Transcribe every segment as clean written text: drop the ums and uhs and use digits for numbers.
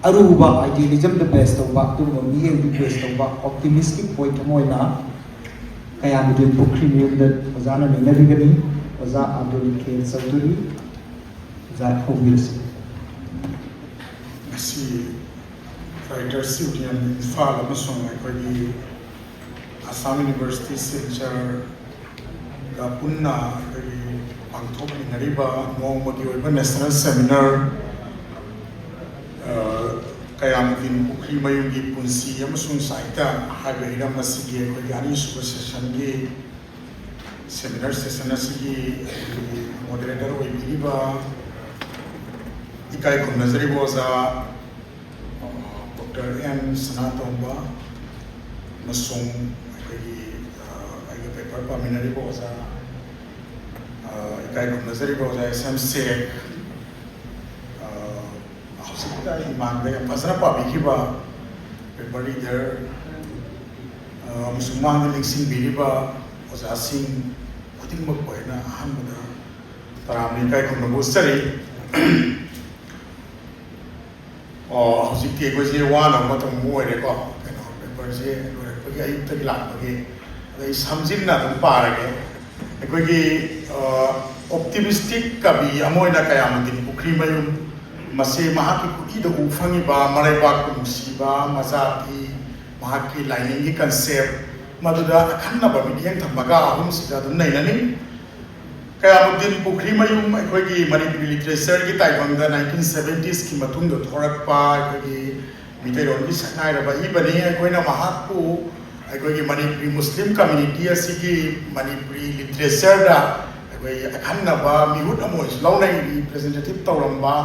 Aruba idealism the best तौबा तुम मियें द बेस्ट तौबा ऑप्टिमिस्टिक पॉइंट मोइना कयामुद्दीन पुखरी मियुंद ओजाना नेनबिगनी ओजा अब्दुल खेर चौधरी ओजा होबिरसी मसी राइटर्स यूनियन इम्फाल अमसोंग अखोगी आसाम यूनिवर्सिटी सिलचर गा पुन्ना अखोगी पांथोकमिनरिबा नोंमगी ओइबा नेशनल सेमिनार कयामुद्दीन पुखरी मयुंगी पुंसी अमसोंग साहित्य हाइबे हिरम असिगी अखोगी अनिसुब सेशन की सेमिनार सेशन असिगी मॉडरेटर ओइबिरिबा इकाई खुमनजरिबा ओजा डॉक्टर एम सनातोंबा मसोंग अखोगी आइगे पेपर पामिनरिबा ओजा इकाई खुमनजरिबा ओजा एसएम सेक हौसिकता इमानदे फजना पाबिखिबा पेपर रीडर मुसलमान लिंक्सिंग बिरिबा ओजासिंग खुदिंगमक ओइना अहमदा तरामनि इकाई खुमनबुसरी हौजिकती अखोइसे वाना मतम मोइरेको कनो पेपर से लोरपगी अयुक्तगी लापगी अदै समजिन्ना दम पारगे अखोइगी ऑप्टिमिस्टिक कवि अमोइना कयामुद्दीन पुखरी मयुम मसे महाकी कुईदा उफंगिबा मराइबाक नुसिबा मजाकी महाकी लाइनिंगी कंसेप्ट मदुदा अखन्नबा मिडियम थमगा अहुमसिदा दुम नैननी कयामुद्दीन पुखरी मयुम अखोइगी मणिपुरी लिटरेचर की ताइबंगदा 1970s की मतुंग थोरकपा अखोइगी मितैरोन की सनाइरबा इबनी अखोइना महाकु अखोइगी मणिपुरी मुस्लिम कम्युनिटी असिगी मणिपुरी लिटरेचर दा अखोइगी अखन्नबा मिहुत अमोइस लौनाइ रिप्रेजेंटेटिव तौरंबा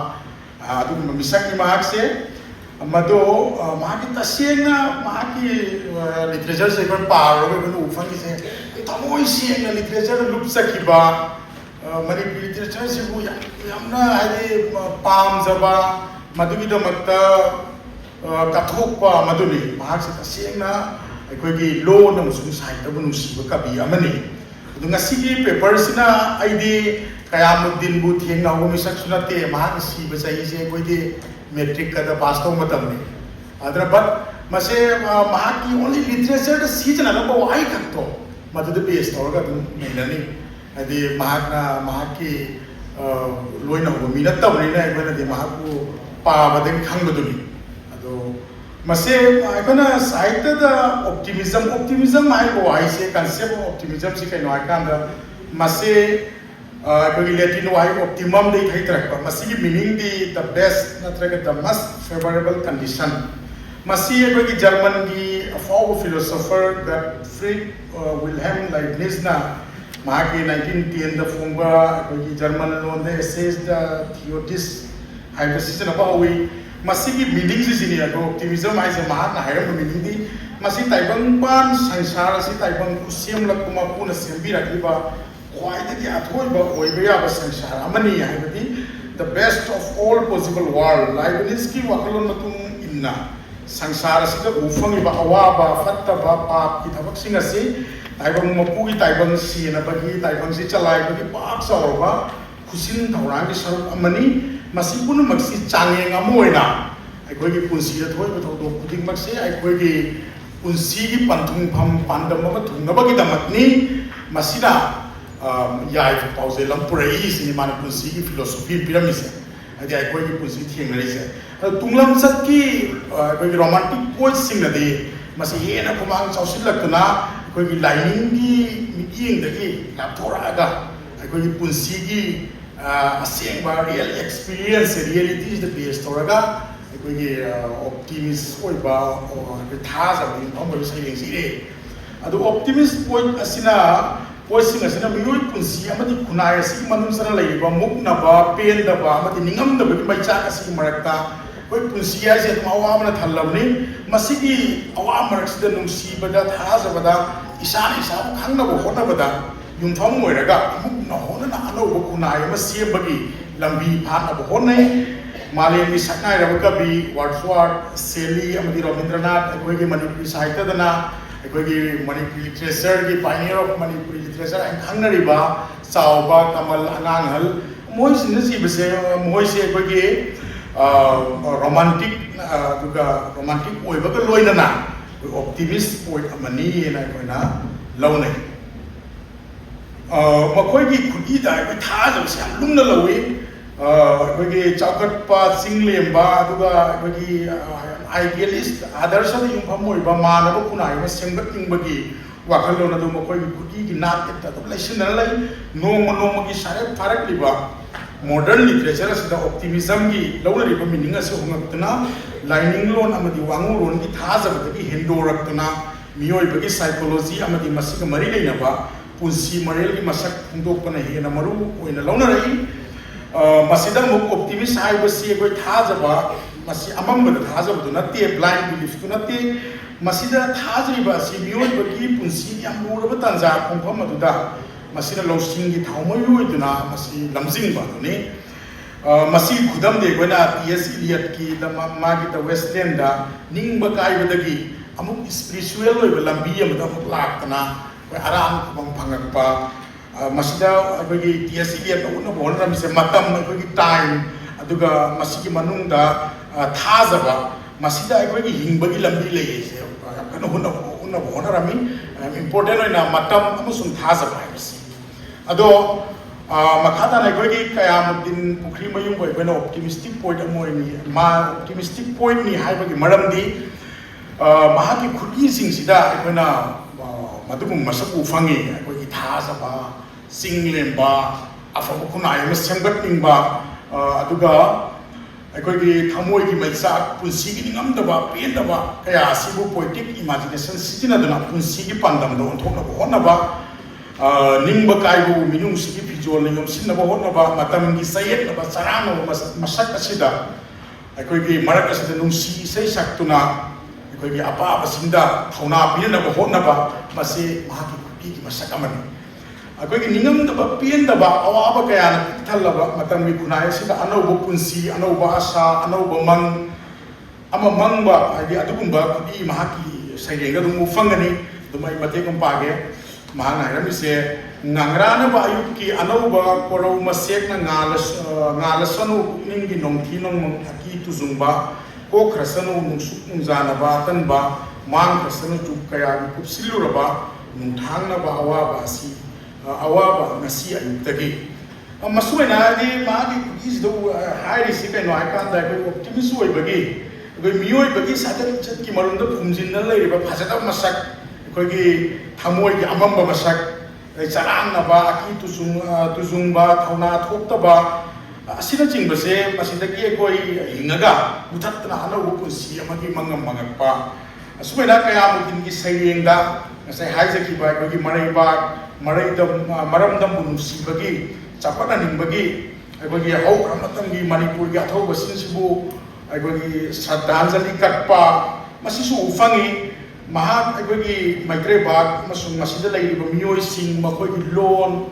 अदुगुम मिसकनि महाकसे मदो महाकी तसेंगना महाकी लिटरेचर से कोन पारोगे कोन उफंगी से तमोइ सेंगना लिटरेचर लुपसकिबा मणिपुरी लिटरेचर से वो यामना हाइदे पामजबा मदुगिदमक्ता कथोकपा मदुनि महाकसे तसेंगना अखोइगी लोन अमसुंग साहित्यबु नुसिबा कवि अमनि अदु ngasiगी पेपर सिना आइदि कयामुद्दीन बु थेंगनावो मिसक सुनते महाक सिबा चाहिए कोइदि मेट्रिक का पास तौ मतमनि अदर बट मसे महाकी ओनली लिटरेचर द सीजन अनबो वाइ खक्तो मदुद बेस तौरगा दुम नैननि अदि महाकना महाकी लोइना हो मिना तबनिना अखोना दि महाकु पाबदि खंगबदुनि अदो मसे अखोना साहित्य द ऑप्टिमिज्म हाइबो वाइसे कंसेप्ट ऑफ ऑप्टिमिज्म से कैनो आकांदा मसे अखोगी लैटिन वाइ ऑप्टिमम दे थैतरक मसिगी मीनिंग दी द बेस्ट नत्रग द मस्ट फेवरेबल कंडीशन मसी अखोगी जर्मन की अफाव philosopher the Fried Wilhelm Leibniz ना महाकी 1910 द फोंबा अखोगी जर्मन लोन दे एसेस द थियोटिस हाइपोथेसिस अबाउई मसिगी मीनिंग सिनि अखो ऑप्टिमिज्म आइसे महाक ना हाइरम मीनिंग दी मसी ताइबंग पान संसार असि ताइबंग कुसेम लकुमा पुना सेंबिरकिबा ख्वाइदगी अथोइबा ओइबा याबा संसार अमनि हाइबदी the best of all possible world Leibniz की वकलोन मतुंग इन्ना संसार असिदा उफंगिबा अवाबा फत्तबा पाप की थबक सिंग असि ताइबंग मपुगी ताइबंग सिनबगी ताइबंग सि चलाइबगी पाक सावरबा खुसिन थौरांगी सरुक अमनि मसि पुनमक्सि चांगेंग अमोइना अखोइगी पुंसिदा थोइबा थौदो खुदिंगमक्से अखोइगी पुंसिगी पंथुंगफम पांदम अमा थुंगबगी दमकनी मसिदा याइ पाउजे लंपुरई सिनि मान पुंसी की फिलोसफी पिरामिसे अदि अखोइगी पुंसी थेंगरिसे तुंगलम सत्की अखोइगी रोमांटिक पोइट्स सिंगदि मसे हेना कुमांग चौसिलकना अखोइगी लाइनिंग की मिटिंगदगी लाथोरागा अखोइगी पुंसी की असेंबा real experience reality is the best तोरागा अखोइगी ऑप्टिमिस्ट ओइबा थाजबि फंबि सैलिंसिरे अदु ऑप्टिमिस्ट पॉइंट असिना पोइसिंग असना मियोइ पुंसी अमदि खुनाय असि मनुसना लैबा मुक्नबा पेंदबा अमदि निंगमदबि मैचाक असि मरक्ता कोइ पुंसी आइसे अवामना थल्लबनि मसिगी अवाम मरक्सिदा नुंसीबदा थाजबदा इसान इसाब खंगनबो होनबदा युमथम मोइरगा मुक्ना होनना अनौबो खुनाय अमा सेबगी लंबी फानबो होनै मालेमी सकनाइरब कवि वर्ड्सवर्थ शेली अमदि रवींद्रनाथ अखोइगी मणिपुरी साहित्यदना अखोइगी मणिपुरी लिटरेचर की पायनियर ऑफ मणिपुरी लिटरेचर अन खंगनरिबा चावबा कमल अनांगहल मोइसिन जीबसे मोइसे अखोइगी romantic oibaga loinana optimist point amani na koina launai makhoi khudi da ko tha jam sam lumna lawi ko gi chaukat pa singlemba aduga ko gi idealist adarsha yum phamoi ba mana ko kunai ma sembat ingbagi wakhalo na do makhoi khudi gi nat ta to lesson lai no gi sare farak liba modern literature asida optimism gi launa riba meaning ase hungaktuna lining lon amadi wangu lon gi thajabagi hendoraktuna miyoi bagi psychology amadi masiga mari leinaba punsi marel gi masak hundokpana hena maru oina launa rai masida muk optimist haibasi goi thajaba masi amambada thajabadu natte blind belief tu natte masida thajriba si miyoi bagi punsi yam luraba tanja khongpham aduda masina losing gi thaumai loiduna masi lamjing ba ne masi khudam de goina ts eliot ki da magi da westland da ningba kai badagi amuk spiritual loiba lambi amda amuk laktana aram bang phangakpa masida agogi ts eliot una bonra mise matam agogi time aduga masi gi manung da thajaba masida agogi hingbagi lambi lei se kana una bonra mi important oina matam amusung thajaba ise ado makata na gogi kaya mudin pukri mayung boy bena optimistic point amoy ni ma optimistic point ni hai bagi maram di mahaki khudi sing sida ikona madugum masaku fangi gogi thasa ba singlemba afa khuna ay semgat ningba aduga gogi thamoi gi maisa punsi gi ningam da ba pen da ba kaya sibu poetic imagination sijina dana punsi gi pandam do thokna bo na ba ningba kaibu minung sigi pijol ningam sinna ba hotna ba matam gi sayet na ba sarano masak asida akoi gi marak asida nung si sei saktuna akoi gi apa asinda thauna pin na ba hotna ba mase mahaki kuki gi masak amani akoi gi ningam da ba pin da ba awa ba kaya na thalla ba matam gi kunai sida anau ba punsi anau ba asa anau ba mang ama mang ba adi adugum ba kudi mahaki sayrenga dum ufangani dumai mate kom page mahana ramise nangrana ba ayuki anauba korau masek na ngalasanu ningi nongthi nong aki tuzungba ko khrasanu nungsuk nungjana ba tanba mang khrasanu chu kaya kupsilu ba nungthangna ba awaba si awaba ngasi ayuktagi masuena di magi is do hairi si kai no akan da ko optimism oi bagi go miyoi bagi sadar chat ki marunda phumjin na lai ba phajada masak kogi thamoi gi amamba masak charang na ba aki tuzung ba thauna thokta ba asina jingbase masida gi koi hingaga muthatna hana bu si amagi mangam mangakpa asumena kaya mutin gi sairengda sai haijaki ba kogi marai dam maram dam bunum si bagi chapana ning bagi kogi hau kramatam gi manipur gi athau basin sibu kogi sadhanjali katpa masisu ufangi mahak agogi maitre bag masung masida lai ba miyoi sing makhoi gi lon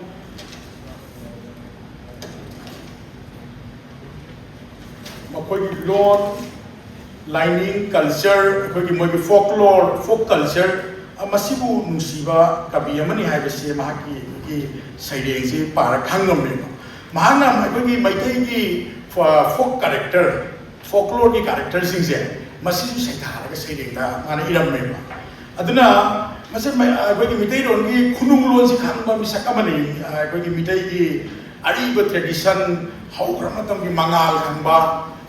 lining culture agogi mogi folklore folk culture amasibu nusiba kabi amani haibase mahaki gi saireng se para khangam le mahana agogi maitai gi folk character folklore gi character sing se masisu saitara ga saireng da mana iram me aduna masa agogi mitai ron gi khunung lon si khangba misakamani agogi mitai gi ariba tradition how kramatam gi mangal khangba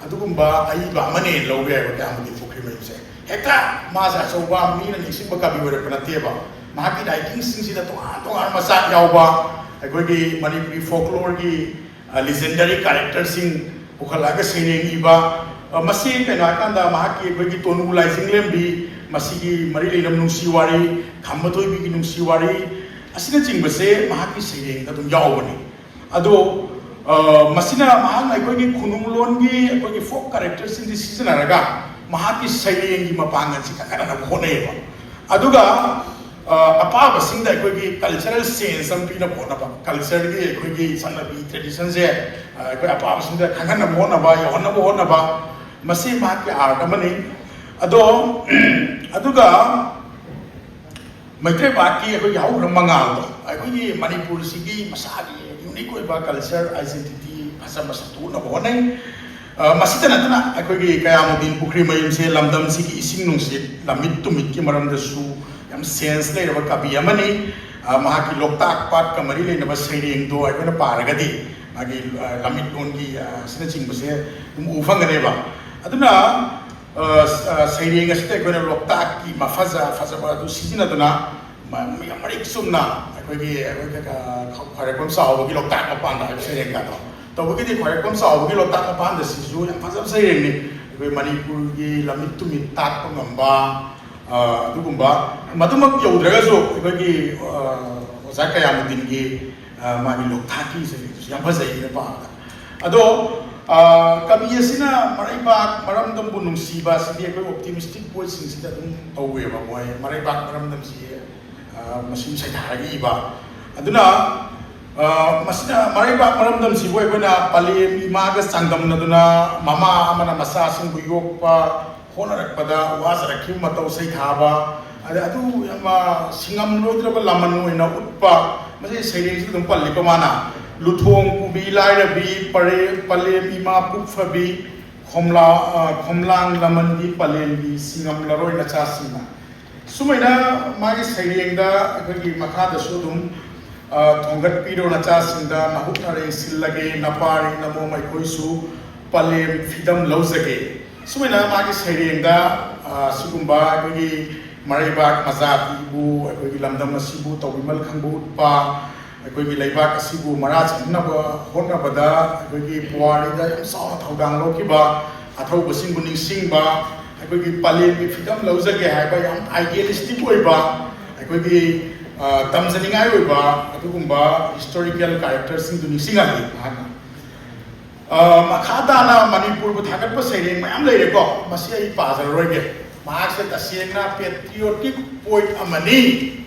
adugumba aiba mane lobe ga amadi fukri me se hekta masa soba mina ni simba kabi wore panateba mahaki writing sing sida to an masa yauba agogi manipuri folklore gi legendary character sing ukhalaga saireng iba masi kena kanda mahaki agogi tonu laising lembi masigi mari leinam nungsi wari khammatoi bi nungsi wari asina jingbase mahaki saireng da dum yaubani ado masina mahang agogi khununglon gi agogi folk characters in this season araga mahaki saireng gi mapangan si kakana na boneba aduga apa basingda agogi cultural sense am pina bona ba culture gi agogi sanabi tradition se agogi apa basingda khangana bona ba yona bona ba masi mahaki art amani ado aduga maitre baki agogi hau ramangal do agogi manipur sigi masagi unique oiba culture identity bhasa masatu na bonai masita natana akhoi kayamudin pukri mayum se lamdam si ki ising nungsit lamit tumit ki maram da su yam sense le raba kabi amani mahaki loktak pat kamari le na saireng do akhoi na paragadi magi lamit lon ki sina chingbase dum ufangane ba aduna saireng asite akhoi na loktak ki mafaza ba du sijina duna marik sumna akhoi ki kharekam saw gi loktak ma panda saireng ka do तब कि खरेकम सावगी लोटाक मपान दसिजु याम फजब सैरेंगनि अखोय मणिपुर की लमित तुमित ताकप ngamba दुगुंबा मदुमक यौद्रगजु अखोय की ओजा कयामुद्दीन की मागी लोकथाकी से याम फजैने पा अदो कवि असिना मराइबाक मरमदम बु नुंसीबा सिदि अखोय ऑप्टिमिस्टिक वॉइस सिंसिदा दुम तौवेबा मोय मराइबाक मरमदम सि मसिम सैथारगी इबा अदुना masina maraiba maramdam si boy bana palem imaga sangdam naduna mama amana masa sing bu yokpa honarak pada wasarakhi matau sai thaba adu yama singam lodraba laman oina utpa mase saireng si dum palli pamana luthong kubi lairabi pare palem ima pukfabi khomlang laman di palem bi singam laroi na cha sina sumaina magi saireng da akhagi makha da sudum थोंगत पीरो नचा सिंदा महुक नरे सिल्लगे नपारी नमो मैखोइसु पलेम फिदम लौजगे सुमेना मागी सैरेंगा सिगुंबा अखोगी मराइबाक मजाती बु अखोगी लमदम असिबु तौबिमल खंबु उत्पा अखोगी लैबाक असिबु मरा छनब होनबदा अखोगी पुवारीदा यम साव थौदांग लोकिबा अथौ बसिंगु निंसिंगबा अखोगी पलेम फिदम लौजगे हाइबा यम idealistic ओइबा अखोगी तमजनिंगाई ओइबा अदुगुंबा historical characters सिंग दुनि सिंगाली हाना मखादाना मणिपुर बु थागत प सैरेंग मयाम लेरे को मसी आई पाजर रोगे माक से तसेंगना पेट्रियोटिक पॉइंट अमनी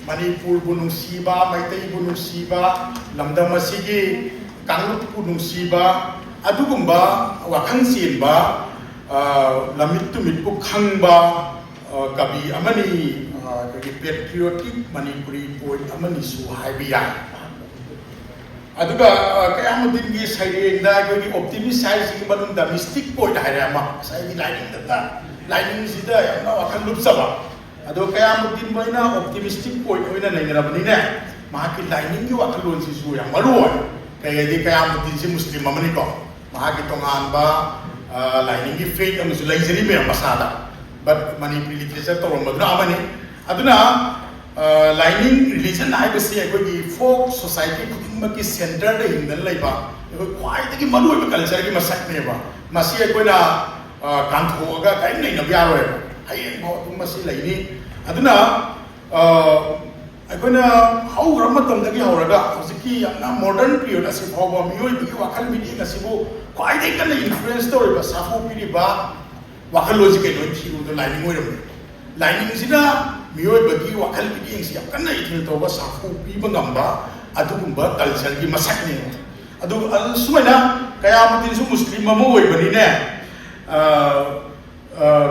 मणिपुर बु नुंसीबा मैतई बु नुंसीबा लमदम असिगी कांगलुप बु नुंसीबा अदुगुंबा वाखंग सिनबा लमित तुमित बु खंगबा कवि अमनी की पेट्रियोटिक मणिपुरी पॉइंट अमनी सु हाइबिया अदुगा कयामुद्दीन की सैरेंगदा की ऑप्टिमिस्ट साइड की मनुंदा मिस्टिक पॉइंट हाइरामा साइड लाइनिंग दता लाइनिंग सिदा यामना वाखन लुपसबा अदो कयामुद्दीन बोइना ऑप्टिमिस्टिक पॉइंट ओइना नैनरबनिने माकी लाइनिंग की वाखन लोन सिसु या मरुवा कयदि कयामुद्दीन से मुस्लिम अमनी को माकी तोंगानबा लाइनिंग की फेथ अमसु लैजरी मे मसादा बट मणिपुरी लिटरेचर तोरमदना अमनी अदुना लाइनिंग रिलीजन हाइबसी अखोगी फोक सोसाइटी खुदिंगमक की सेंटर दे हिंदन लैबा अखोय ख्वाइदगी मरुओइबा कल्चर की मसकनेबा मसी अखोयना कांथोगा काइन नैना बियारोय हायें भो तुम मसी लैनी अदुना अखोयना हौग्र मतमदगी हौरगा हौजिकी यामना मॉडर्न पीरियड असि फावबा मियोइबगी वाखल बिदिंग असिबो ख्वाइदगी कन इन्फ्लुएंस तौरिबा साफो पीरिबा वाखल लॉजिक नो थिरुदो लाइनिंग ओइरम लाइनिंग सिदा मियोइबगी वाखल बिदिंग सि कन्ना इथिल तौबा साफो पीबा ngamba अदुगुंबा कल्चर की मसकने अदु सुमाइना कयामुद्दीन सु मुस्लिम अमो ओइबनिने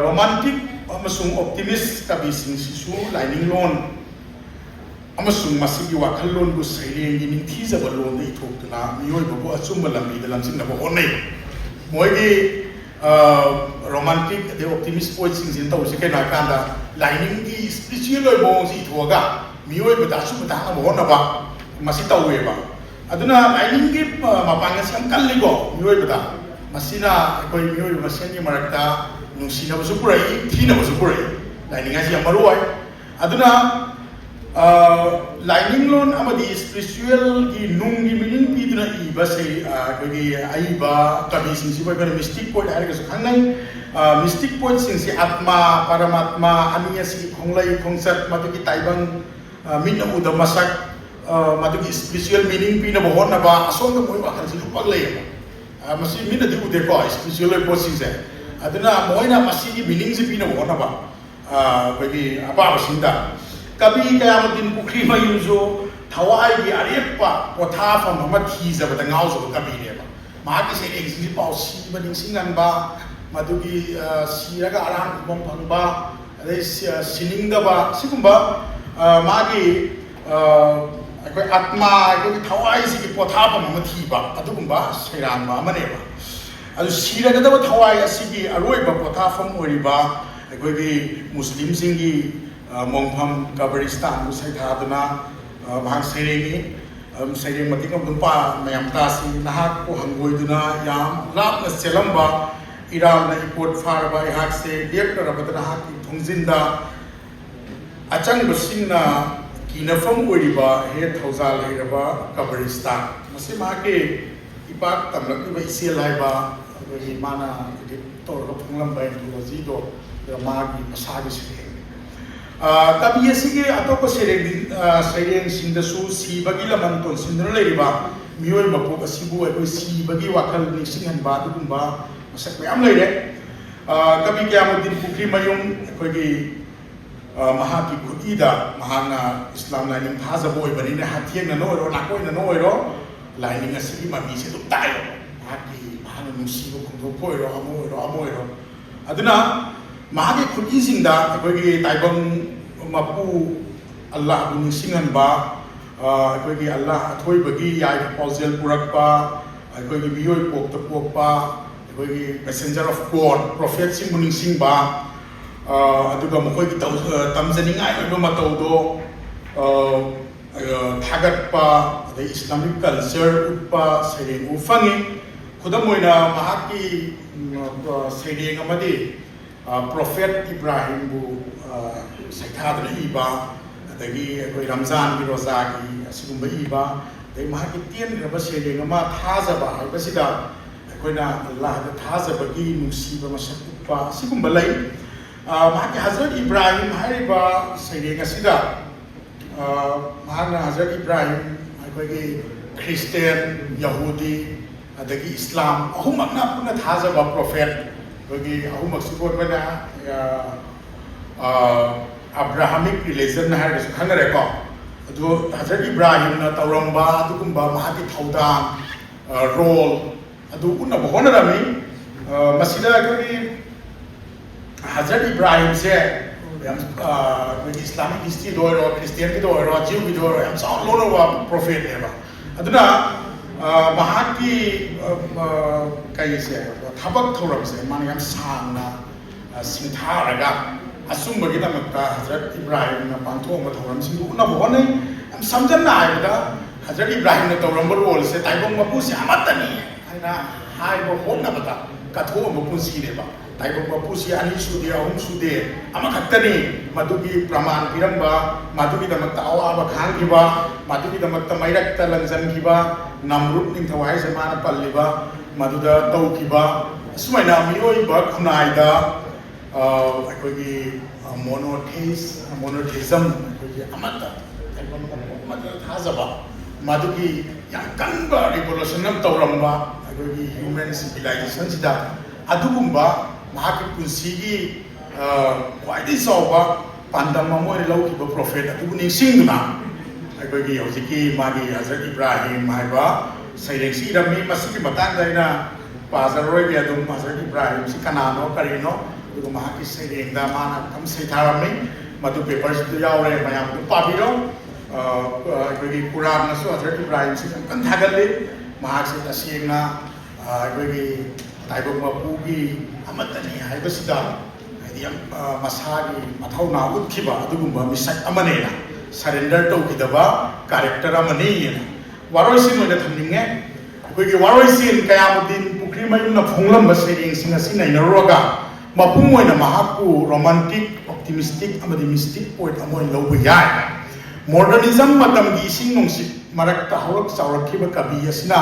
रोमांटिक अमसुंग ऑप्टिमिस्ट कवि सिंसिसु लाइनिंग लोन अमसुंग मसिगी वाखल लोन बु सैरेंगी निंथीजब लोन दे इथोक्तना मियोइबबु अचुंब लंबीद लमसिंगब होनै मोइगी रोमांटिक दे ऑप्टिमिस्ट पॉइंट सिंग तौसे केना कांदा लाइनिंग की स्पिरिचुअल बोंग सि इथोगा मियोइबदा अचुंब तांग होनबा मसी तौवेबा अदुना लाइनिंग की मपांग से कल्लिगो मियोइबदा मसीना कोई मियोइ मसेनी मरकता नुंसिनबसु पुरै थीनबसु पुरै लाइनिंग आसी अमरुवाय अदुना लाइनिंग लोन अमदी स्पिरिचुअल की नुंग की मीनिंग पीदना इबा से कोई आइबा कवि सिंसी बय मिस्टिक पॉइंट हारगसु खांगै मिस्टिक पॉइंट सिंसी आत्मा परमात्मा अनियसी खोंगलै खोंसत मदुगी ताइबंग मिन उद मसक मदुगी स्पिरिचुअल मीनिंग पीना बहोनबा असोंग मोय वाखल सि लुपक लैबा मसी मिन दि उदे को स्पिरिचुअल पॉइंट से अदुना मोयना मसी की मीनिंग से पीना बहोनबा कोई अपाब सिंदा कवि कयामुद्दीन पुखरी मयुजो थवाई की अरेपा पोथाफम अमा थीजबदा गाउजो कविनेबा मागी से एक्सिजि पाउ सीबा निंसिंगनबा मदुगी सीरगा अरान बम फंगबा अदे सिनिंगदबा सिगुंबा मागी अखोय आत्मा अखोय थवाई से की पोथाफम अमा थीबा अदुगुंबा सैरांबा अमनेबा ꯑꯗꯨ ꯁꯤꯔꯒꯗꯕ ꯊꯋꯥꯏ ꯑꯁꯤꯒꯤ ꯑꯔꯣꯏꯕ ꯄꯣꯊꯥꯐꯝ ꯑꯣꯏꯔꯤꯕ ꯑꯩꯈꯣꯏꯒꯤ ꯃꯨꯁꯂꯤꯝꯁꯤꯡꯒꯤ ꯃꯣꯡꯐꯝ ꯀꯕꯔꯤꯁꯇꯥꯟꯕꯨ ꯁꯩꯊꯥꯗꯨꯅ ꯃꯍꯥꯛ ꯁꯩꯔꯦꯡꯉꯤ ꯁꯩꯔꯦꯡ ꯃꯇꯤꯛ ꯑꯃ ꯅꯨꯄꯥ ꯃꯌꯥꯝ ꯇꯥꯁꯤ ꯅꯍꯥꯛꯄꯨ ꯍꯪꯒꯣꯏꯗꯨꯅ ꯌꯥꯝ ꯂꯥꯞꯅ ꯆꯦꯜꯂꯝꯕ ꯏꯔꯥꯜꯅ ꯏꯄꯣꯠ ꯐꯥꯔꯕ ꯑꯩꯍꯥꯛꯁꯦ ꯂꯦꯞꯂꯔꯕꯗ ꯅꯍꯥꯛꯀꯤ ꯊꯣꯡꯖꯤꯟꯗ ꯑꯆꯪꯕꯁꯤꯡꯅ ꯀꯤꯅꯐꯝ ꯑꯣꯏꯔꯤꯕ ꯍꯦ ꯊꯧꯖꯥꯜ ꯍꯩꯔꯕ ꯀꯕꯔꯤꯁꯇꯥꯟ ꯃꯁꯤ ꯃꯍꯥꯛꯀꯤ ꯏꯄꯥꯛ ꯇꯝꯂꯛꯂꯤꯕ ꯏꯆꯦꯜ ꯍꯥꯏꯕ ꯑꯩꯈꯣꯏꯒꯤ ꯃꯥꯅ ꯏꯗꯤꯠ ꯇꯧꯔꯒ ꯐꯣꯡꯂꯝꯕ ꯑꯦꯟꯊꯣꯂꯣꯖꯤꯗꯣ ꯃꯥꯒꯤ ꯃꯁꯥꯒꯤ ꯁꯩꯔꯦꯡ ꯀꯕꯤ ꯑꯁꯤꯒꯤ ꯑꯇꯣꯞꯄ ꯁꯩꯔꯦꯡꯁꯤꯡꯗꯁꯨ ꯁꯤꯕꯒꯤ ꯂꯃꯟ ꯇꯣꯟꯁꯤꯟꯗꯨꯅ ꯂꯩꯔꯤꯕ ꯃꯤꯑꯣꯏ ꯃꯄꯣꯛ ꯑꯁꯤꯕꯨ ꯑꯩꯈꯣꯏ ꯁꯤꯕꯒꯤ ꯋꯥꯈꯜ ꯅꯤꯡꯁꯤꯡꯍꯟꯕ ꯑꯗꯨꯒꯨꯝꯕ ꯃꯁꯛ ꯃꯌꯥꯝ ꯂꯩꯔꯦ ꯀꯕꯤ ꯀꯌꯥꯃꯨꯗꯤꯟ ꯄꯨꯈ꯭ꯔꯤꯃꯌꯨꯝ ꯑꯩꯈꯣꯏꯒꯤ ꯃꯍꯥꯛꯀꯤ ꯈꯨꯠꯏꯗ ꯃꯍꯥꯛꯅ ꯏꯁꯂꯥꯝ ꯂꯥꯏꯅꯤꯡ ꯊꯥꯖꯕ ꯑꯣꯏꯕꯅꯤꯅ ꯍꯛꯊꯦꯡꯅꯅ ꯑꯣꯏꯔꯣ ꯅꯥꯀꯣꯏꯅꯅ ꯑꯣꯏꯔꯣ ꯂꯥꯏꯅꯤꯡ ꯑꯁꯤꯒꯤ ꯃꯃꯤꯁꯦ ꯑꯗꯨꯝ ꯇꯥꯏꯕ ꯃꯍꯥꯛꯅ ꯅꯨꯡꯁꯤꯕ ꯐꯣꯡꯗꯣꯛꯄ ꯑꯣꯏꯔꯣ ꯑꯃ ꯑꯣꯏꯔꯣ ꯑꯗꯨꯅ ꯃꯍꯥꯛꯀꯤ ꯈꯨꯠꯏꯁꯤꯡꯗ ꯑꯩꯈꯣꯏꯒꯤ ꯇꯥꯏꯕꯪ ꯃꯄꯨ ꯑꯜꯂꯥꯍꯕꯨ ꯅꯤꯡꯁꯤꯡꯍꯟꯕ ꯑꯩꯈꯣꯏꯒꯤ ꯑꯜꯂꯥꯍ ꯑꯊꯣꯏꯕꯒꯤ ꯌꯥꯏꯐ ꯄꯥꯎꯖꯦꯜ ꯄꯨꯔꯛꯄ ꯑꯩꯈꯣꯏꯒꯤ ꯃꯤꯑꯣꯏ ꯄꯣꯛꯇ ꯄꯣꯛꯄ ꯑꯩꯈꯣꯏꯒꯤ ꯃꯦꯁꯦꯟꯖꯔ ꯑꯣꯐ ꯒꯣꯗ ꯄ꯭ꯔꯣꯐꯦꯠꯁꯤꯡꯕꯨ ꯅꯤꯡꯁꯤꯡꯕ ꯑꯗꯨꯒ ꯃꯈꯣꯏꯒꯤ ꯇꯝꯖꯅꯤꯡꯉꯥꯏ ꯑꯣꯏꯕ ꯃꯇꯧꯗꯣ ꯊꯥꯒꯠꯄ ꯑꯗꯩ ꯏꯁꯂꯥꯃꯤक ꯀꯜꯆꯔ ꯎꯠꯄ ꯁꯩꯔꯦꯡ ꯎꯕ ꯐꯪꯉꯤ ꯈꯨꯗꯝ ꯑꯣꯏꯅ ꯃꯍꯥꯛꯀꯤ ꯁꯩꯔꯦꯡ ꯑꯃꯗꯤ ꯄ꯭ꯔꯣꯐꯦꯠ ꯏꯕ꯭ꯔꯥꯍꯤꯝꯕꯨ ꯁꯩꯊꯥꯗꯨꯅ ꯏꯕ ꯑꯗꯒꯤ ꯑꯩꯈꯣꯏ ꯔꯝꯖꯥꯟꯒꯤ ꯔꯣꯖꯥꯒꯤ ꯑꯁꯤꯒꯨꯝꯕ ꯏꯕ ꯑꯗꯩ ꯃꯍꯥꯛꯀꯤ ꯇꯦꯟꯈ꯭ꯔꯕ ꯁꯩꯔꯦꯡ ꯑꯃ ꯊꯥꯖꯕ ꯍꯥꯏꯕꯁꯤꯗ ꯑꯩꯈꯣꯏꯅ ꯑꯜꯂꯥꯍꯗ ꯊꯥꯖꯕꯒꯤ ꯅꯨꯡꯁꯤꯕ ꯃꯁꯛ ꯎꯠꯄ ꯑꯁꯤꯒꯨꯝꯕ ꯂꯩ ꯃꯍꯥꯛꯀꯤ ꯍꯖꯔꯠ ꯏꯕ꯭ꯔꯥꯍꯤꯝ ꯍꯥꯏꯔꯤꯕ ꯁꯩꯔꯦꯡ ꯑꯁꯤꯗ ꯃꯍꯥꯛꯅ ꯍꯖꯔꯠ ꯏꯕ꯭राꯍꯤꯝ ꯑꯩꯈꯣꯏꯒꯤ ꯈ꯭ꯔꯤꯁꯇꯦꯟ ꯌꯍꯨꯗꯤ ꯑꯗꯒꯤ ꯏꯁꯂꯥꯝ ꯑꯍꯨꯝꯃꯛꯅ ꯄꯨꯟꯅ ꯊꯥꯖꯕ ꯄ꯭ꯔꯣꯐꯦꯠ ꯑꯩꯈꯣꯏꯒꯤ ꯑꯍꯨꯝꯃꯛꯁꯤꯕꯨ ꯑꯩꯈꯣꯏꯅ ꯑꯕ꯭ꯔꯥꯍꯥꯃꯤꯛ ꯔꯤꯂꯤꯖꯟ ꯍꯥꯏꯔꯒꯁꯨ ꯈꯪꯅꯔꯦꯀꯣ ꯑꯗꯨ ꯍꯖꯔꯠ ꯏꯕ꯭ꯔꯥꯍꯤꯝꯅ ꯇꯧꯔꯝꯕ ꯑꯗꯨꯒꯨꯝꯕ ꯃꯍꯥꯛꯀꯤ ꯊꯧꯗꯥꯡ ꯔꯣꯜ ꯑꯗꯨ ꯎꯠꯅꯕ ꯍꯣꯠꯅꯔꯝꯃꯤ ꯃꯁꯤꯗ ꯑꯩꯈꯣꯏꯒꯤ हजरत इब्राहिम से इस्लामिक हिस्ट्री क्रिस्टियन की जीव की लोनवा प्रोफेट है कई से थबक थौरम से मान यम सांगना सिंथारगा असुंबगीदमक्ता हजरत इब्राहिम पांथोंब थौरम सिंग उनब होनै यम समझना है हजरत इब्राहिम तौरम रोल से ताइबंग मपु से अमतनी है हाइबो होनबदा कथोंब पुंसीनेबा ताइबंग मपु से अनि सुदे अहुम सुदे अमखत्तनी मदुगी प्रमाण पिरंबा मदुगीदमक्ता अवाब खांगिबा मदुगीदमक्ता मैरक्ता लंजनगिबा नमरुद निंथवाय जमान पल्लिबा मदुदा तौकिबा सुमाइना मियोइबा खुनाइदा अखोगी मोनोथेइज्म अखोगी अमता थाजबा मदुगी याम कनबा रिवोल्यूशन अम तौरंबा अखोगी ह्यूमन सिविलाइजेशन सिदा अदुगुंबा महाकि पुंसीगी ख्वाइदि चावबा पांडम अमोय लौकिबा प्रोफेट अदुगु निसिंगना अखोगी हौजिकी मागी हजरत इब्राहिम हाइबा सैरेंसी रमी मसिकी मतांगदाइना पाजरोय अदुम हजरत इब्राहिम सि कनानो करिनो अदुगु महाकि सैरेंगदा माना कम सैथारमी मदु पेपर्स दु यावरे मयाम दु पाबिरो अखोगी कुरान नसु हजरत इब्राहिम सि कन थागले महाकि तसेंगना अखोगी ताइबंग मपुगी अमतनी हाइबसिदा हाइदि मसागी मथौना उठखिबा अदुगुंबा मिसक अमनेना सरेंडर तौखिदबा कैरेक्टर अमनेना वारोइसिन ओइना थमनिंगे अखोगी वारोइसिन कयामुद्दीन पुख्रीमयुमना फोंगलंबा सैरेंसिंग असि नैनरोगा मपुंग ओइना महाकु रोमांटिक ऑप्टिमिस्टिक अमदि मिस्टिक पोइट अमोय लौबा याय मॉडर्निज्म मतमगी इसिंग नोंसि मरक्ता हौरक चावरखिबा कवि असिना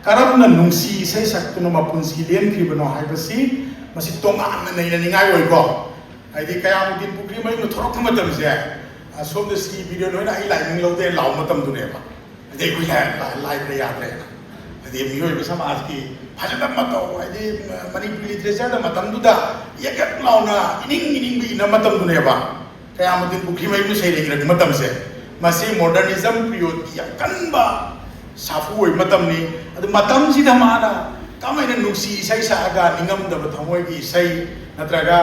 करमना नुंसी इसै सक्तुना मपुंसी लेनखिबनो हाइबसि मसि तोंगानना नैननिंगाय ओइगो हाइदि कयामुद्दीन पुख्रीमयुमना थोरक मतमसे असोमदे सी वीडियो नोइना आई लाइनिंग लौदे लाउ मतम दुनेबा दे कुछ लाइव रे याद रे दे मियोय समाज की फजदा मतौ आदि मणिपुरी लिटरेचर दा मतम दुदा एक लाउना इनिंग बि न मतम दुनेबा कयामुद्दीन पुख्रीमयुमना सैरेंग रे मतम से मसि मॉडर्निज्म पिरियड की कनबा साफु ओइ मतम नि अदु मतम सि धमाना कमाइना नुक्सी इसै सागा निंगम दब थमोय की इसै नत्रगा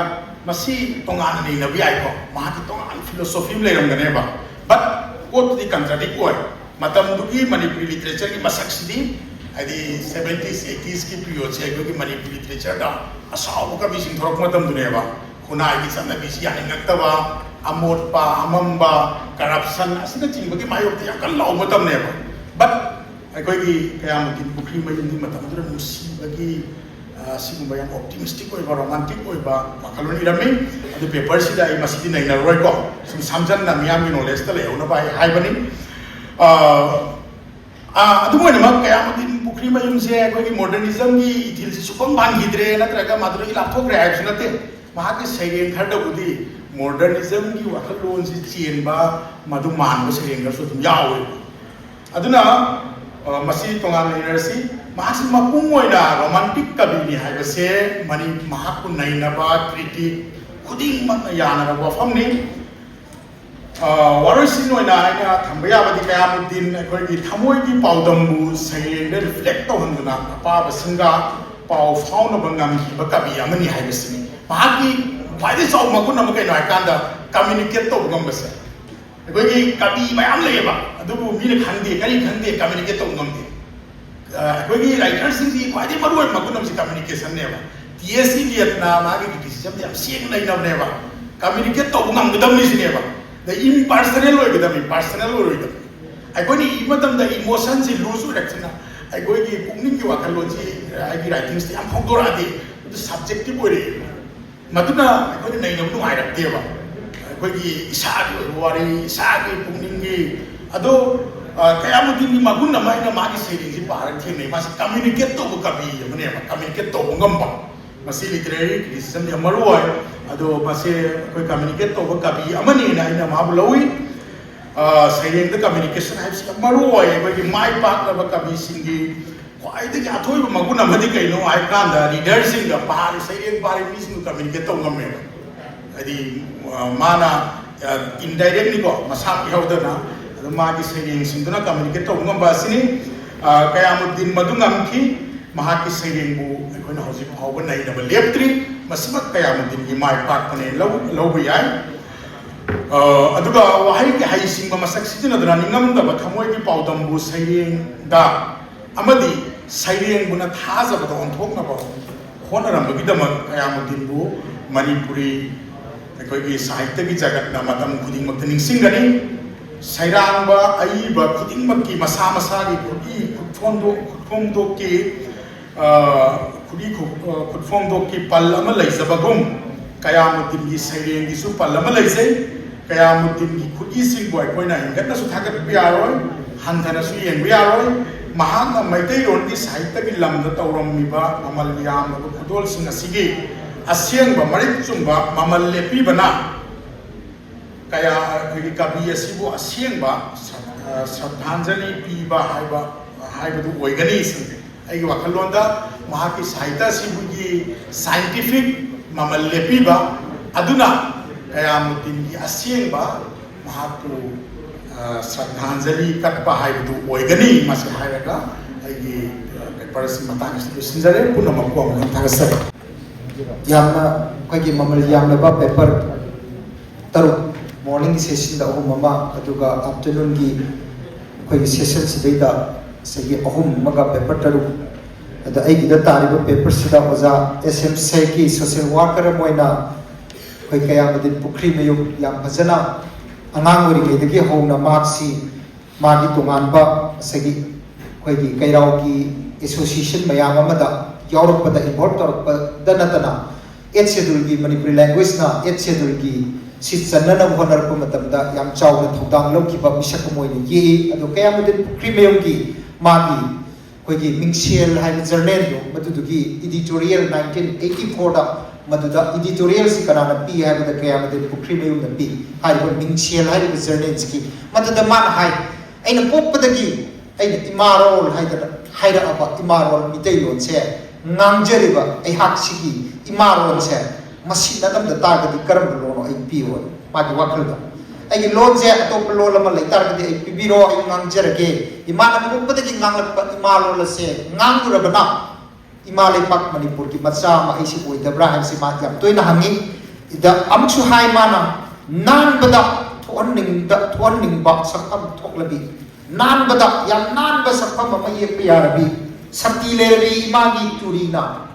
मसी तोंगान नि नबि आइको माकी तोंगान फिलोसॉफी लेरमगनेबा बट कोट दि कंट्राडिक्ट ओय मतम दुगी मणिपुरी लिटरेचर की मसक सिदि ꯍꯥꯏꯗꯤ 70s 80s ꯀꯤ ꯄꯤꯔꯤꯌꯣꯗꯁꯦ ꯑꯩꯈꯣꯏꯒꯤ ꯃꯅꯤꯄꯨꯔꯤ ꯂꯤꯇꯔꯦꯆꯔꯗ ꯑꯁꯥꯎꯕ ꯀꯕꯤꯁꯤꯡ ꯊꯣꯔꯛꯄ ꯃꯇꯝꯗꯨꯅꯦꯕ ꯈꯨꯟꯅꯥꯏꯒꯤ ꯆꯠꯅꯕꯤꯁꯤ ꯌꯥꯅꯤꯡꯉꯛꯇꯕ ꯑꯃꯣꯠꯄ ꯑꯃꯝꯕ ꯀꯔꯞꯁꯟ ꯑꯁꯤꯅꯆꯤꯡꯕꯒꯤ ꯃꯥꯌꯣꯛꯇ ꯌꯥꯝ ꯀꯟꯅ ꯂꯥꯎꯕ ꯃꯇꯝꯅꯦꯕ ꯕꯠ ꯑꯩꯈꯣꯏꯒꯤ ꯀꯌꯥꯃꯨꯗꯤꯟ ꯄꯨꯈ꯭ꯔꯤ ꯃꯌꯨꯝꯒꯤ ꯃꯇꯝꯗꯨꯗ ꯅꯨꯡꯁꯤꯕꯒꯤ ꯑꯁꯤꯒꯨꯝꯕ ꯌꯥꯝ ꯑꯣꯞꯇꯤꯃꯤꯁꯇꯤꯛ ꯑꯣꯏꯕ ꯔꯣꯃꯥꯟꯇꯤꯛ ꯑꯣꯏꯕ ꯋꯥꯈꯜꯂꯣꯟ ꯏꯔꯝꯃꯤ ꯑꯗꯨ ꯄꯦꯄꯔꯁꯤꯗ ꯑꯩ ꯃꯁꯤꯗꯤ ꯅꯩꯅꯔꯣꯏꯀꯣ ꯁꯨꯝ ꯁꯝꯖꯟꯅ ꯃꯤꯌꯥꯝꯒꯤ ꯅꯣꯂꯦꯖꯇ ꯂꯩꯍꯧꯅꯕ ꯑꯩ ꯍꯥꯏꯕꯅꯤ ꯑꯗꯨꯝ ꯑꯣꯏꯅꯃꯛ ꯀꯌꯥꯃꯨꯗꯤꯟ ꯄꯨꯈ꯭ꯔꯤ ꯃꯌꯨꯝꯁꯦ ꯑꯩꯈꯣꯏꯒꯤ ꯃꯣꯗꯔꯅꯤꯖꯝꯒꯤ ꯏꯊꯤꯜꯁꯤ ꯁꯨꯡꯐꯝ ꯄꯥꯟꯈꯤꯗ꯭ꯔꯦ ꯅꯠꯇ꯭ꯔꯒ ꯃꯗꯨꯗꯒꯤ ꯂꯥꯞꯊꯣꯛꯈ꯭ꯔꯦ ꯍꯥꯏꯕꯁꯨ ꯅꯠꯇꯦ ꯃꯍꯥꯛꯀꯤ ꯁꯩꯔꯦꯡ ꯈꯔꯗꯕꯨꯗꯤ ꯃꯣꯗꯔꯅꯤꯖꯝꯒꯤ ꯋꯥꯈꯜꯂꯣꯟꯁꯤ ꯆꯦꯟꯕ ꯃꯗꯨ ꯃꯥꯟꯕ ꯁꯩꯔꯦꯡ ꯈꯔꯁꯨ ꯑꯗꯨꯝ ꯌꯥꯎꯋꯦ ꯑꯗꯨꯅ ꯃꯁꯤ ꯇꯣꯉꯥꯟ ꯂꯩꯅꯔꯁꯤ ꯃꯍꯥꯛꯁꯤ ꯃꯄꯨꯡ ꯑꯣꯏꯅ ꯔꯣꯃꯥꯟꯇꯤꯛ ꯀꯕꯤꯅꯤ ꯍꯥꯏꯕꯁꯦ ꯃꯍꯥꯛꯄꯨ ꯅꯩꯅꯕ ꯀ꯭ꯔꯤꯇꯤꯛ ꯈꯨꯗꯤꯡꯃꯛꯅ ꯌꯥꯅꯔꯕ ꯋꯥꯐꯝꯅꯤ ꯋꯥꯔꯣꯏꯁꯤꯟ ꯑꯣꯏꯅ ꯑꯩꯅ ꯊꯝꯕ ꯌꯥꯕꯗꯤ ꯀꯌꯥꯃꯨꯗꯤꯟ ꯑꯩꯈꯣꯏꯒꯤ ꯊꯃꯣꯏꯒꯤ ꯄꯥꯎꯗꯝꯕꯨ ꯁꯩꯔꯦꯡꯗ ꯔꯤꯐ꯭ꯂꯦꯛ ꯇꯧꯍꯟꯗꯨꯅ ꯑꯄꯥꯕꯁꯤꯡꯒ ꯄꯥꯎ ꯐꯥꯎꯅꯕ ꯉꯝꯈꯤꯕ ꯀꯕꯤ ꯑꯃꯅꯤ ꯍꯥꯏꯕꯁꯤꯅꯤ ꯃꯍꯥꯛꯀꯤ ꯈ꯭ꯋꯥꯏꯗꯒꯤ ꯆꯥꯎꯕ ꯃꯒꯨꯟ ꯑꯃ ꯀꯩꯅꯣ ꯍꯥꯏꯀꯥꯟꯗ ꯀꯝꯃ꯭ꯌꯨꯅꯤꯀꯦꯠ ꯇꯧꯕ ꯉꯝꯕꯁꯦ ꯑꯩꯈꯣꯏꯒꯤ ꯀꯕꯤ ꯃꯌꯥꯝ ꯂꯩꯌꯦꯕ ꯑꯗꯨꯕꯨ ꯃꯤꯅ ꯈꯪꯗꯦ ꯀꯔꯤ ꯈꯪꯗꯦ ꯀꯝꯃ꯭ꯌꯨꯅꯤꯀꯦꯠ ꯇꯧꯕ ꯉꯝꯗꯦ ꯑꯩꯈꯣꯏꯒꯤ ꯔꯥꯏꯇꯔꯁꯤꯡꯒꯤ ꯈ꯭ꯋꯥꯏꯗꯒꯤ ꯃꯔꯨꯑꯣꯏꯕ ꯃꯒꯨꯟ ꯑꯃꯁꯤ ꯀꯝꯃ꯭ꯌꯨꯅꯤꯀꯦꯁꯟꯅꯦꯕ ꯇꯤ.ꯑꯦꯁ. ꯏꯂꯤꯌꯠꯅ ꯃꯥꯒꯤ ꯀ꯭ꯔꯤꯇꯤꯁꯤꯖꯝꯗ ꯌꯥꯝ ꯁꯦꯡꯅ ꯂꯩꯅꯕꯅꯦꯕ ꯀꯝꯃ꯭ꯌꯨꯅꯤꯀꯦꯠ ꯇꯧꯕ ꯉꯝꯒꯗꯕꯅꯤ ꯁꯤꯅꯦꯕ ꯏꯝꯄꯥꯔꯁꯅꯦꯜ ꯑꯣꯏꯒꯗꯕꯅꯤ ꯄꯥꯔꯁꯅꯦꯜ ꯑꯣꯏꯔꯣꯏꯗꯕꯅꯤ ꯑꯩꯈꯣꯏꯅ ꯏꯕ ꯃꯇꯝꯗ ꯏꯃꯣꯁꯟꯁꯤ ꯂꯨꯖ ꯑꯣꯏꯔꯛꯇꯅ ꯑꯩꯈꯣꯏꯒꯤ ꯄꯨꯛꯅꯤꯡꯒꯤ ꯋꯥꯈꯜꯂꯣꯟꯁꯤ ꯑꯩꯒꯤ ꯔꯥꯏꯇꯤꯡꯁꯤꯗ ꯌꯥꯝ ꯐꯣꯡꯗꯣꯔꯛꯑꯗꯤ ꯑꯗꯨ ꯁꯕꯖꯦꯛꯇꯤꯚ ꯑꯣꯏꯔꯛꯑꯦ ꯃꯗꯨꯅ ꯑꯩꯈꯣꯏꯅ ꯅꯩꯅꯕ ꯅꯨꯡꯉꯥꯏꯔꯛꯇꯦꯕ ꯑꯩꯈꯣꯏꯒꯤ ꯏꯁꯥꯒꯤ ꯑꯣꯏꯕ ꯋꯥꯔꯤ ꯏꯁꯥꯒꯤ ꯄꯨꯛꯅꯤꯡꯒꯤ ꯑꯗꯣ ꯀꯌꯥꯃꯨꯗꯤꯟꯒꯤ ꯃꯒꯨꯟ ꯑꯃ ꯑꯩꯅ ꯃꯥꯒꯤ ꯁꯩꯔꯦꯡꯁꯤ ꯄꯥꯔꯒ ꯊꯦꯡꯅꯩ ꯃꯥꯁꯤ ꯀꯝꯃ꯭ꯌꯨꯅꯤꯀꯦꯠ ꯇꯧꯕ ꯀꯕꯤ ꯑꯃꯅꯦꯕ ꯀꯝꯃ꯭ꯌꯨꯅꯤꯀꯦꯠ ꯇꯧꯕ ꯉꯝꯕ ꯃꯁꯤ ꯂꯤꯇꯔꯦꯔꯤ ꯀ꯭ꯔꯤꯇꯤꯁꯤꯖꯝ ꯌꯥꯝ ꯃꯔꯨ ꯑꯣꯏ ꯑꯗꯣ ꯃꯁꯤ ꯑꯩꯈꯣꯏ ꯀꯝꯃ꯭ꯌꯨꯅꯤꯀꯦꯠ ꯇꯧꯕ ꯀꯕꯤ ꯑꯃꯅꯦꯅ ꯑꯩꯅ ꯃꯥꯕꯨ ꯂꯧꯏ ꯁꯩꯔꯦꯡꯗ ꯀꯝꯃ꯭ꯌꯨꯅꯤꯀꯦꯁꯟ ꯍꯥꯏꯕꯁꯤ ꯌꯥꯝ ꯃꯔꯨ ꯑꯣꯏ ꯑꯩꯈꯣꯏꯒꯤ ꯃꯥꯏ ꯄꯥꯛꯂꯕ ꯀꯕꯤꯁꯤꯡꯒꯤ ꯈ꯭ꯋꯥꯏꯗꯒꯤ ꯑꯊꯣꯏꯕ ꯃꯒꯨꯟ ꯑꯃꯗꯤ ꯀꯩꯅꯣ ꯍꯥꯏꯕꯀꯥꯟꯗ ꯔꯤꯗꯔꯁꯤꯡꯒ ꯁꯩꯔꯦꯡ ꯄꯥꯔꯤ ꯃꯤꯁꯤꯡꯒ ꯀꯝꯃ꯭ꯌꯨꯅꯤꯀꯦꯠ ꯇꯧ ꯉꯝꯃꯦꯕ ꯍꯥꯏꯗꯤ ꯃꯥꯅ ꯏꯟꯗꯥꯏꯔꯦꯛꯂꯤꯀꯣ ꯃꯁꯥ ꯌꯥꯎꯗꯅ ꯑꯗꯨ ꯃꯥꯒꯤ ꯁꯩꯔꯦꯡꯁꯤꯡꯗꯨꯅ ꯀꯝꯃ꯭ꯌꯨꯅꯤꯀꯦꯠ ꯇꯧꯕ ꯉꯝꯕ ꯑꯁꯤꯅꯤ ꯀꯌꯥꯃꯨꯗꯤꯟ ꯃꯗꯨ ꯉꯝꯈꯤ ꯃꯍꯥꯛꯀꯤ ꯁꯩꯔꯦꯡꯕꯨ ꯑꯩꯈꯣꯏꯅ ꯍꯧꯖꯤꯛ ꯐꯥꯎꯕ ꯅꯩꯅꯕ ꯂꯦꯞꯇ꯭ꯔꯤ ꯃꯁꯤꯃꯛ ꯀꯌꯥꯃꯨꯗꯤꯟꯒꯤ ꯃꯥꯏ ꯄꯥꯛꯄꯅꯦ ꯂꯧꯕ ꯌꯥꯏ ꯑꯗꯨꯒ ꯋꯥꯍꯩꯒꯤ ꯍꯩꯁꯤꯡꯕ ꯃꯁꯛ ꯁꯤꯖꯤꯟꯅꯗꯨꯅ ꯅꯤꯡꯉꯝꯗꯕ ꯊꯃꯣꯏꯒꯤ ꯄꯥꯎꯗꯝꯕꯨ ꯁꯩꯔꯦꯡꯗ ꯑꯃꯗꯤ ꯁꯩꯔꯦꯡꯕꯨꯅ ꯊꯥꯖꯕꯗ ꯑꯣꯟꯊꯣꯛꯅꯕ ꯍꯣꯠꯅꯔꯝꯕꯒꯤꯗꯃꯛ ꯀꯌꯥꯃꯨꯗꯤꯟꯕꯨ ꯃꯅꯤꯄꯨꯔꯤ ꯑꯩꯈꯣꯏꯒꯤ ꯁꯥꯍꯤꯇ꯭ꯌꯒꯤ ꯖꯒꯠꯅ ꯃꯇꯝ ꯈꯨꯗꯤꯡꯃꯛꯇ ꯅꯤꯡꯁꯤꯡꯒꯅꯤ ꯁꯩꯔꯥꯡꯕ ꯑꯏꯕ ꯈꯨꯗꯤꯡꯃꯛꯀꯤ ꯃꯁꯥ ꯃꯁꯥꯒꯤ ꯈꯨꯠꯐꯣꯡꯗꯣꯛꯀꯤ ꯄꯜ ꯑꯃ ꯂꯩꯖꯕꯒꯨꯝ ꯀꯌꯥꯃꯨꯗꯤꯟꯒꯤ ꯁꯩꯔꯦꯡꯒꯤꯁꯨ ꯄꯜ ꯑꯃ ꯂꯩꯖꯩ ꯀꯌꯥꯃꯨꯗꯤꯟꯒꯤ ꯈꯨꯠꯏꯁꯤꯡꯕꯨ ꯑꯩꯈꯣꯏꯅ ꯍꯦꯟꯒꯠꯅꯁꯨ ꯊꯥꯒꯠꯄ ꯌꯥꯔꯣꯏ ꯍꯟꯊꯅꯁꯨ ꯌꯦꯡꯕ ꯌꯥꯔꯣꯏ ꯃꯍꯥꯛꯅ ꯃꯩꯇꯩꯂꯣꯟꯒꯤ ꯁꯥꯍꯤꯇ꯭ꯌꯒꯤ ꯂꯝꯗ ꯇꯧꯔꯝꯃꯤꯕ ꯃꯃꯜ ꯌꯥꯝꯂꯕ ꯈꯨꯗꯣꯜꯁꯤꯡ ꯑꯁꯤꯒꯤ ꯑꯁꯦꯡꯕ ꯃꯔꯤꯛ ꯆꯨꯝꯕ ꯃꯃꯜ ꯂꯦꯞꯄꯤꯕꯅ kaya ꯑꯩꯈꯣꯏꯒꯤ ꯀꯕꯤ ꯑꯁꯤꯕꯨ ꯑꯁꯦꯡꯕ ꯁ꯭ꯔꯗꯙꯥꯟꯖꯂꯤ ꯄꯤꯕ ꯍꯥꯏꯕꯗꯨ ꯑꯣꯏꯒꯅꯤ ꯑꯩꯒꯤ ꯋꯥꯈꯜꯂꯣꯟꯗ ꯃꯍꯥꯛꯀꯤ ꯁꯥꯍꯤꯇ꯭ꯌ ꯑꯁꯤꯕꯨꯒꯤ ꯁꯥꯏꯟꯇꯤꯐꯤꯛ ꯃꯃꯜ ꯂꯦꯞꯄꯤꯕ ꯑꯗꯨꯅ ꯀꯌꯥꯃꯨꯗꯤꯟꯒꯤ ꯑꯁꯦꯡꯕ ꯃꯍꯥꯛꯄꯨ ꯁ꯭ꯔꯗꯙꯥꯟꯖꯂꯤ ꯀꯠꯄ ꯍꯥꯏꯕꯗꯨ ꯑꯣꯏꯒꯅꯤ ꯃꯁꯤ ꯍꯥꯏꯔꯒ ꯑꯩꯒꯤ ꯄꯦꯄꯔꯁꯤ ꯃꯇꯥꯡꯁꯤꯗ ꯂꯣꯏꯁꯤꯟꯖꯔꯦ ꯄꯨꯝꯅꯃꯛꯄꯨ ꯑꯃꯨꯛ ꯊꯥꯒꯠꯆꯔꯤ ꯌꯥꯝꯅ ꯑꯩꯈꯣꯏꯒꯤ ꯃꯃꯜ ꯌꯥꯝꯂꯕ ꯄꯦꯄꯔ ꯇꯔꯨꯛ ꯃꯣꯔꯅꯤꯡꯒꯤ ꯁꯦꯁꯟꯗ ꯑꯍꯨꯝ ꯑꯃ ꯑꯗꯨꯒ ꯑꯥꯐꯇꯔꯅꯨꯟꯒꯤ ꯑꯩꯈꯣꯏꯒꯤ ꯁꯦꯁꯟꯁꯤꯗꯩꯗ ꯉꯁꯥꯏꯒꯤ ꯑꯍꯨꯝ ꯑꯃꯒ ꯄꯦꯄꯔ ꯇꯔꯨꯛ ꯑꯗ ꯑꯩꯒꯤꯗ ꯇꯥꯔꯤꯕ ꯄꯦꯄꯔꯁꯤꯗ ꯑꯣꯖꯥ S.M. ꯁꯦꯒꯤ ꯁꯣꯁꯤꯌꯦꯜ ꯋꯥꯔꯀꯔ ꯑꯃ ꯑꯣꯏꯅ ꯑꯩꯈꯣꯏ ꯀꯌꯥꯃꯨꯗꯤꯟ ꯄꯨꯈ꯭ꯔꯤꯃꯌꯨꯝ ꯌꯥꯝ ꯐꯖꯅ ꯑꯉꯥꯡ ꯑꯣꯏꯔꯤꯉꯩꯗꯒꯤ ꯍꯧꯅ ꯃꯍꯥꯛꯁꯤ ꯃꯥꯒꯤ ꯇꯣꯉꯥꯟꯕ ꯉꯁꯥꯏꯒꯤ ꯑꯩꯈꯣꯏꯒꯤ ꯀꯩꯔꯥꯎꯒꯤ ꯑꯦꯁꯣꯁꯤꯌꯦꯁꯟ ꯃꯌꯥꯝ ꯑꯃꯗ ꯌꯥꯎꯔꯛꯄꯗ ꯏꯟꯚꯣꯜቭ ꯇꯧꯔꯛꯄꯗ ꯅꯠꯇꯅ 8th ꯁꯦꯗꯨꯜꯒꯤ ꯃꯅꯤꯄꯨꯔꯤ ꯂꯦꯡꯒ꯭ꯋꯦꯖꯅ 8th ꯁꯦꯗꯨꯜꯒꯤ ꯁꯤ ꯆꯟꯅꯅꯕ ꯍꯣꯠꯅꯔꯛꯄ ꯃꯇꯝꯗ ꯌꯥꯝ ꯆꯥꯎꯅ ꯊꯧꯗꯥꯡ ꯂꯧꯈꯤꯕ ꯃꯤꯁꯛ ꯑꯃ ꯑꯣꯏꯅ ꯌꯦꯛꯏ ꯑꯗꯣ ꯀꯌꯥꯃꯨꯗꯤꯟ ꯄꯨꯈ꯭ꯔꯤꯃꯌꯨꯝꯒꯤ ꯃꯥꯒꯤ ꯑꯩꯈꯣꯏꯒꯤ ꯃꯤꯡꯁꯦꯜ ꯍꯥꯏꯕ ꯖꯔꯅꯦꯜꯗꯣ ꯃꯗꯨꯗꯨꯒꯤ ꯏꯗꯤꯇꯣꯔꯤꯌꯦꯜ 1984ꯗ ꯃꯗꯨꯗ ꯏꯗꯤꯇꯣꯔꯤꯌꯦꯜꯁꯤ ꯀꯅꯥꯅ ꯄꯤ ꯍꯥꯏꯕꯗ ꯀꯌꯥꯃꯨꯗꯤꯟ ꯄꯨꯈ꯭ꯔꯤꯃꯌꯨꯝꯅ ꯄꯤ ꯍꯥꯏꯔꯤꯕ ꯃꯤꯡꯁꯦꯜ ꯍꯥꯏꯔꯤꯕ ꯖꯔꯅꯦꯜꯁꯤꯒꯤ ꯃꯗꯨꯗ ꯃꯥꯅ ꯍꯥꯏ ꯑꯩꯅ ꯄꯣꯛꯄꯗꯒꯤ ꯑꯩꯅ ꯏꯃꯥꯔꯣꯜ ꯍꯥꯏꯗꯅ ꯍꯥꯏꯔꯛꯑꯕ ꯏꯃꯥꯔꯣꯜ ꯃꯤꯇꯩꯂꯣꯟꯁꯦ ꯉꯥꯡꯖꯔꯤꯕ ꯑꯩꯍꯥꯛꯁꯤꯒꯤ ꯏꯃꯥꯔꯣꯜꯁꯦ ꯃꯁꯤ ꯅꯠꯂꯝꯗ ꯇꯥꯔꯒꯗꯤ ꯀꯔꯝꯕ ꯂꯣꯟꯅꯣ ꯑꯩ ꯄꯤꯌꯣ ꯃꯥꯒꯤ ꯋꯥꯈꯜꯗ ꯑꯩꯒꯤ ꯂꯣꯟꯁꯦ ꯑꯇꯣꯞꯄ ꯂꯣꯟ ꯑꯃ ꯂꯩꯇꯥꯔꯒꯗꯤ ꯑꯩ ꯄꯤꯕꯤꯔꯣ ꯑꯩ ꯉꯥꯡꯖꯔꯒꯦ ꯏꯃꯥꯅ ꯄꯣꯛꯄꯗꯒꯤ ꯉꯥꯡꯂꯛꯄ ꯏꯃꯥ ꯂꯣꯟ ꯑꯁꯦ ꯉꯥꯡꯂꯨꯔꯕꯅ ꯏꯃꯥ ꯂꯩꯄꯥꯛ ꯃꯅꯤꯄꯨꯔꯒꯤ ꯃꯆꯥ ꯑꯃ ꯑꯩꯁꯤ ꯑꯣꯏꯗꯕ꯭ꯔꯥ ꯍꯥꯏꯕꯁꯤ ꯃꯥ ꯌꯥꯝ ꯇꯣꯏꯅ ꯍꯪꯉꯤ ꯑꯃꯨꯛꯁꯨ ꯍꯥꯏ ꯃꯥꯅ ꯅꯥꯟꯕꯗ ꯊꯣꯛꯍꯟꯅꯤꯡꯕ ꯁꯛꯐꯝ ꯊꯣꯛꯂꯕꯤ ꯅꯥꯟꯕꯗ ꯌꯥꯝ ꯅꯥꯟꯕ ꯁꯛꯐꯝ ꯑꯃ ꯌꯦꯛꯄ ꯌꯥꯔꯕꯤ sakti lerbi imagi turina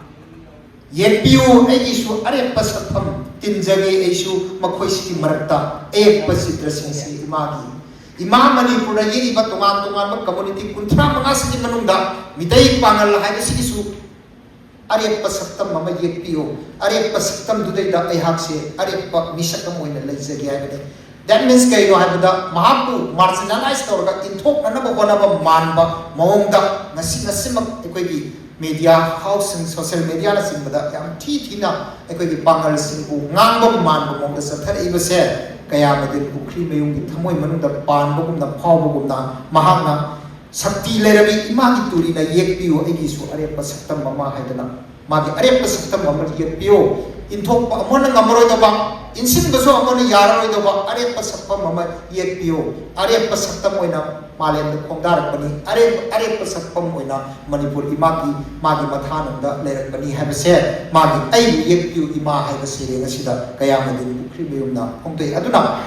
yepiu aisu are pasatham tinjage aisu makhoisi marakta ek pasitra singsi imagi imam manipura yeri ba tongan tongan community kuntra mangasi manungda midai pangal hai sisu are pasaktam mama yepiu are pasaktam dudai da ai hakse are pa misakam oina leijage ai that means kai no habda mahapu marginalize torga inthok na ba bona ba manba maungda ngasi ngasi mak ekoi gi media house and social media la simbada yam thi na ekoi gi bangal singbu ngangba manba mongda sathar ibase kaya madin bukri mayung gi thamoi manunda panba gumna phawba gumna mahakna sakti lerabi imagi turi na yekpiu egi su are pasaktam mama haidana magi are pasaktam mama yekpiu inthok pa amona ngamroi da ba insin baso amona yaroi da ba are pasaktam mama yekpiu are pasaktam oina malen da khongdar bani are pasaktam oina manipur imagi magi mathananda lerak bani habase magi ai yekpiu ima habase re ngasida kaya madin bukri mayumna khongdei aduna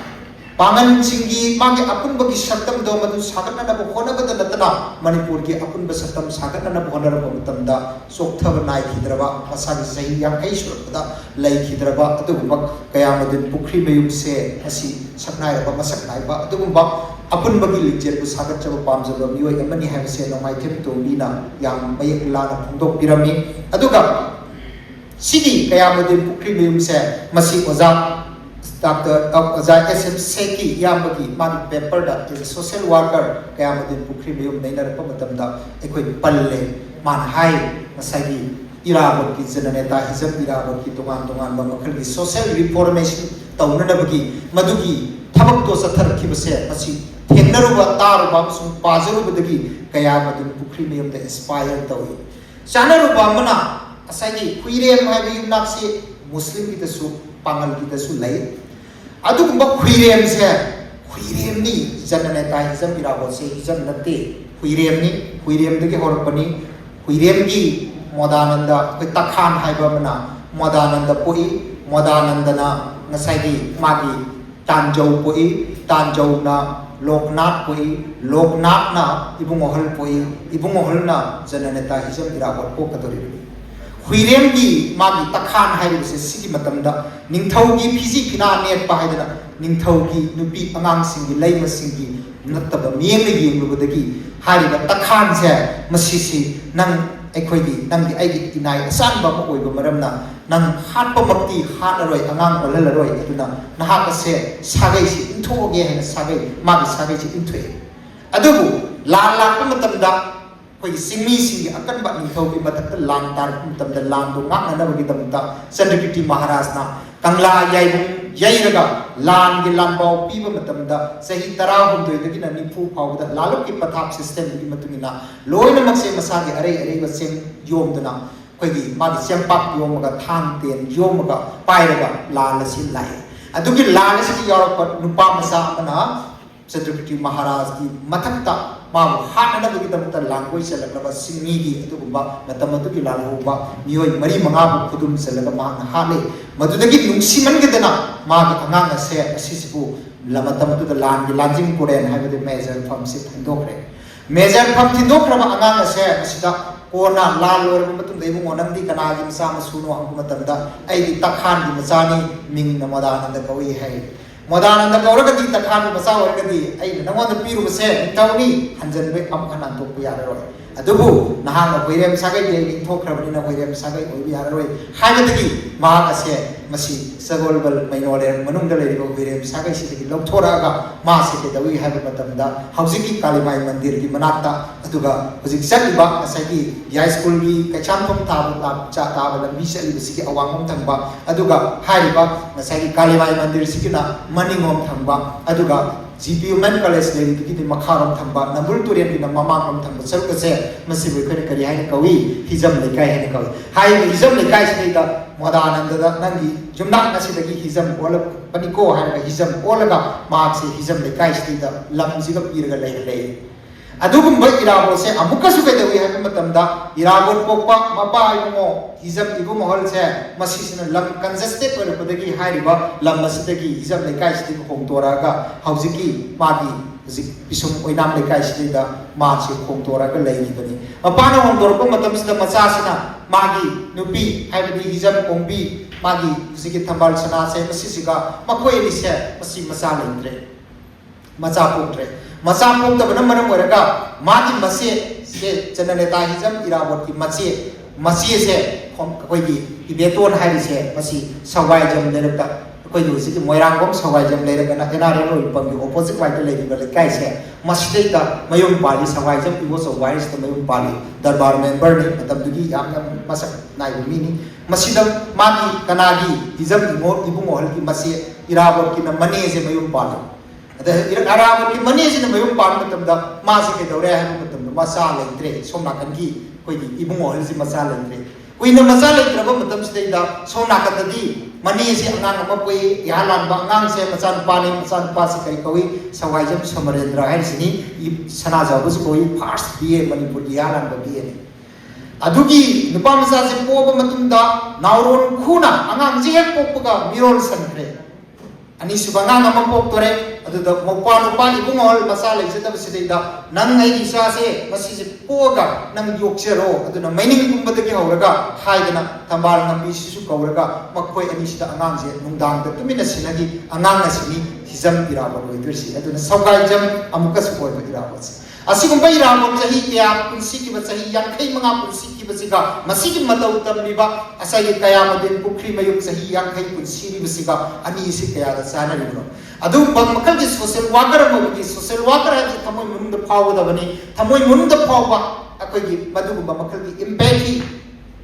pangan singgi magi apun bagi saktam do madu sagatna na bkhona bada natana manipur gi apun ba saktam sagatna na bkhona ra batamda sokthab nai khidraba asagi sahi yang kai surada lai khidraba adugumba kaya madin bukri mayum se asi saknai ra masak nai ba adugumba apun bagi lijel bu sagat chaba pamjaba mioi amani have se no mai them to bina yang mayek lana phongdok pirami aduga sigi kaya madin bukri mayum se masi oza Dr. Azai SM Seki Yamagi Mani paper da is a social worker kaya madin bukri mayum nainar pa matamda ekoi palle man hai masagi irabot ki jananeta hizam irabot ki tongan tongan ba makhal ki social reformation tauna na bagi madugi thabak to sathar ki base masi thengnaru ba tar ba sum pajaru badagi kaya madin bukri mayum da inspire tawi chanaru ba mana asagi kuirem hai bi nakse muslim ki tasu pangal ki tasu lai adugumba khuirem se khuirem ni janane ta hizam irabo se hizam nate khuirem ni khuirem de ke horpani khuirem gi modananda ko takhan haiba mana modananda poi modanandana ngasai gi magi tanjau poi tanjau na loknath poi loknath na ibungohol poi ibungohol na janane ta hizam irabo ko kadori Huirem gi magi takhan hai se sigi matamda ningthau gi phisi phina net pa haidana ningthau gi nupi angang sing gi leima sing gi nattaba mieng gi yengubadagi hari ba takhan se masisi nang ekhoi gi nang gi ai gi tinai asan ba mo oiba maramna nang hat pa makti hat aroi angang olal aroi aduna naha ka se sagai si intho ge haina sagai magi sagai si intho adubu la la pa matamda singmi singi akan ba ningthau ki batak lang tar tam da lang do ngak na bagi tam ta Chandrakirti Maharaj na kangla yai yai raga lan gi lan bau pi ba matam da sahi tara hum doi da ki na nipu phau da laluk ki pathap system ki matungina loina makse masagi are ba sem yom dana koi gi ma gi sempak yom ga thang ten yom ga pai raga lan la sin lai adugi lan si ki yor pa nupa masa na Chandrakirti Maharaj ki mathakta mamu hat na bagi tamta langkoi selakaba singi gi adugumba natamatu ki lalhuba mioi mari manga bu khudum selaga ma na hale madudagi nungsiman gedana ma ga anga se asisibu lamatamatu da lan gi lanjing koren haibade major farm se thindokre major farm thindokra ma anga se asida kona lal lor matum dei mu onam di kana gi sa ma suno ang matamda ai di takhan gi machani ming na madana da koi hai Modananda kauragati takhan masa waragati ai namon da piru se tawni hanjan be am khanan to piyar roi adubu nahang boirem sagai de ning thokrabani na boirem sagai oi biyar roi hagadagi ma ase masi sagolbal mainole manung da leribo boirem sagai si de lokthora ga ma se de dawi ha ba tamda haujiki kalimai mandir ki manakta aduga hujik saliba asagi ya school gi kacham thom ta cha ta ba lambi se li si awangom thangba aduga hariba nasagi kalimai mandir sikina maningom thangba aduga GPU Men College le ki makharom thangba nambul turian ki mamangom thangba sarka se masi boi khare kari haina kawi hizam le kai haina kawi hai hizam le kai se da modananda da nangi jumnak nasi dagi hizam ola paniko haina hizam olaga mark se hizam le kai se da lam ji ga pirga le adugum bai irabo se amuka su kai dawi haina matamda irabo pokpa mapa ibo hizam ibo mohol se masi sina lam congested or padagi hairiba lam masi dagi hizam le kai se ko tora ga haujiki magi पिसुम ओइनाम लेकाई सिदा मासे खोंतोरागा लेइबनी मपाना होंदोरको मतमसिदा मचासिना मागी नुपी हाइबदी हिजम कोंबी मागी जिकी थंबाल सना से मसिसिगा मकोय लिसे मसि मचा लेंद्रे मचा पोक्ट्रे मचा पोक्तबना मरम ओरगा मागी मसे से जननेता हिजम इराबोट की मचे से कोई इबेतोन हारिसे मसि सवाय जम लेरता कोई उसी मोयरांगोम सवाय जम लेरगना एनआरएन पंगी ऑपोजिट वाइट लेरिबल काइसे मसिदेदा मयुम पाली सवाय जम इवो सवाइस त मयुम पाली दरबार मेंबर ने मतबदुगी यामना मसक नाइ मिनी मसिदम मागी कनागी हिजम इबुंग हल की मसे इराबोट की न मने से मयुम पाली अदे इराबोट की मने से मयुम पाल मतबदा मासे के दौरे है मतबदा मसा लेत्रे सोमनाकन की कोई इबुंग हल से मसा लेत्रे कोई न मसा लेत्रब मतम सिदा सोमनाकन दी मनी से अंगांग अमा कोई यालान अंगांग से मचान पानी मचान पासी कई कोई सवाइजम समरेंद्र है सिनी सना जाबुस कोई फर्स्ट बीए मणिपुर यालान बीए अदुगी नुपा मसा से पोब मतुंदा नावरोन खुना अंगांग जे पोपगा मिरोल सनरे अनि सुबंगा नम पोप तोरे अदुदा मोपा नुपा इबुंगोल मसा लेजदब सिदा नंग आई इसा से मसी से पोगा नंग योक्सेरो अदुना मैनिंग गुंबदगी हौरगा हाइदना तंबाल नंबी सिसु कौरगा मक्कोय अनि सिदा अंगांग जे नुंदांग द तुमिना सिनगी अंगांग असि हिजम इराबो लोइदरसि अदुना सौगाइजम अमुकस पोय इराबो असिगुंबा इराबो चही कया पुंसी की बचही यांखै मंगा पुंसी की बसिगा मसिगी मतौ तमलिबा असै कया मदिन पुखरी मयुक चही यांखै पुंसी नि बसिगा अनि इसे कया द सानरिबो अदु मकल की सोशल वर्कर मोगी सोशल वर्कर है थमोय मुनुंद फावदबनी थमोय मुनुंद फावबा अखोगी मदुगुंबा मकल की इम्पैथी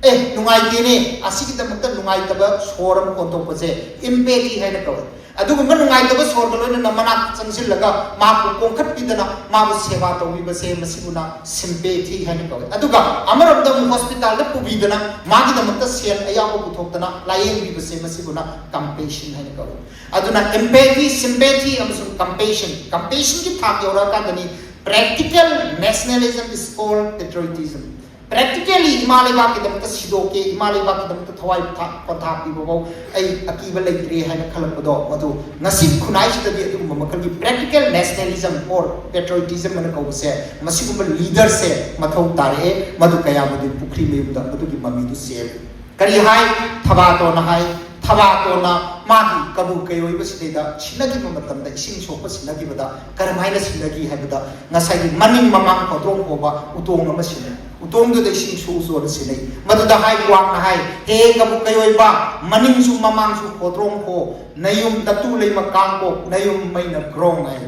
ए नुंगाइतेने असिगी दमत नुंगाइतबा सोरम कोंतोपसे इम्पैथी है न कव अदुगुंबा नुंगाइतबा सोरगलोइन नमना चंगसिलगा मापु कोंखटपिदना माबु सेवा तौबिबसे मसिगुना सिम्पैथी है न कव अदुगा अमरबदम हॉस्पिटल द पुबिदना मागी दमत सेन अयाबो पुथोक्तना लायेंबिबसे मसिगुना कंपैशन है न कव अदुना एम्पैथी सिम्पैथी अमसुम कंपैशन की थाक योरा कादनी practical nationalism is called patriotism practically Himalaya ba ki damta sidoke Himalaya ba ki damta thawai patha pi bo ai akiba leitre haina khalam do madu nasib khunai sida bi adu makal ki practical nationalism or patriotism mana ko se masibum leader se mathau tare madu kaya madu pukri me da madu ki mami du se kari hai thaba to na hai thaba to na magi kabu kayoi ba sideda chinagi matam da ising sopa sinagi bada karamaina sinagi hai bada ngasai maning mamang ko drong ko ba utong na masina utong do da ising so so da sinai madu da hai wang na hai he kabu kayoi ba maning su mamang su ko drong ko nayum da tu lei makang ko nayum mai na grong hai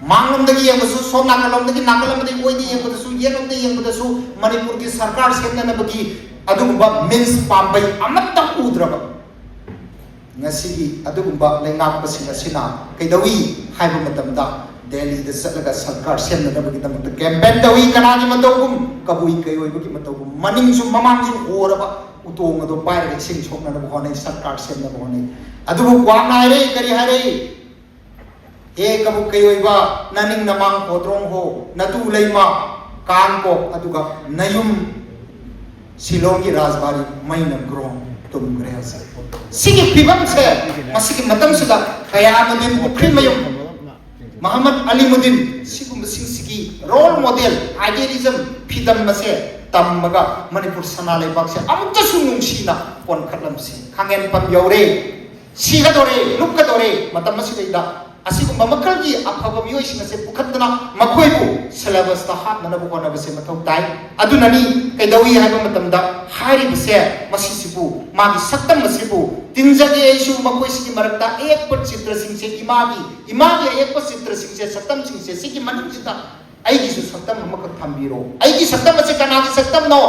मांगम दगी यंग सु सोम नाकलम दगी नाकलम दगी कोई दी यंग सु येंग दगी यंग सु मणिपुर की सरकार सेन न बगी अदुगुबा मींस पांबई अमत उद्रब ngasi adugumba lengam pasina sina kaidawi haiba matamda Delhi da satlaga sarkar sen na bagi tamta campaign dawi kanani matogum kabui kayoi bagi matogum maning su mamang su horaba utong ado pai ga sing chokna na bhone sarkar sen na bhone adugu kwang nai re kari hare e kabu kayoi ba naning namang kodrong ho natu leima kan ko aduga nayum Shillong ki rajbari maina grong tum grehasa sigi pibam se masigi matam suda kayamuddin ukrimayum Muhammad Alimuddin sigum sigi role model idealism pidam mase tammaga Manipur sanale bakse amta sunung sina pon khalam si khangen pam yore siga dore lukka dore matam masida asigum mamakal gi aphaba miyoi singa se pukhatna makhoi bu syllabus ta hat na bu kona base mathau tai adunani kaidawi haiba matamda hari bise masisibu magi saktam masibu tinjage isu makoi sigi marakta ek par chitra sing se imagi ek par chitra sing se saktam sing se sigi manung chita ai gi su saktam mamak thambiro ai gi saktam se kana gi saktam no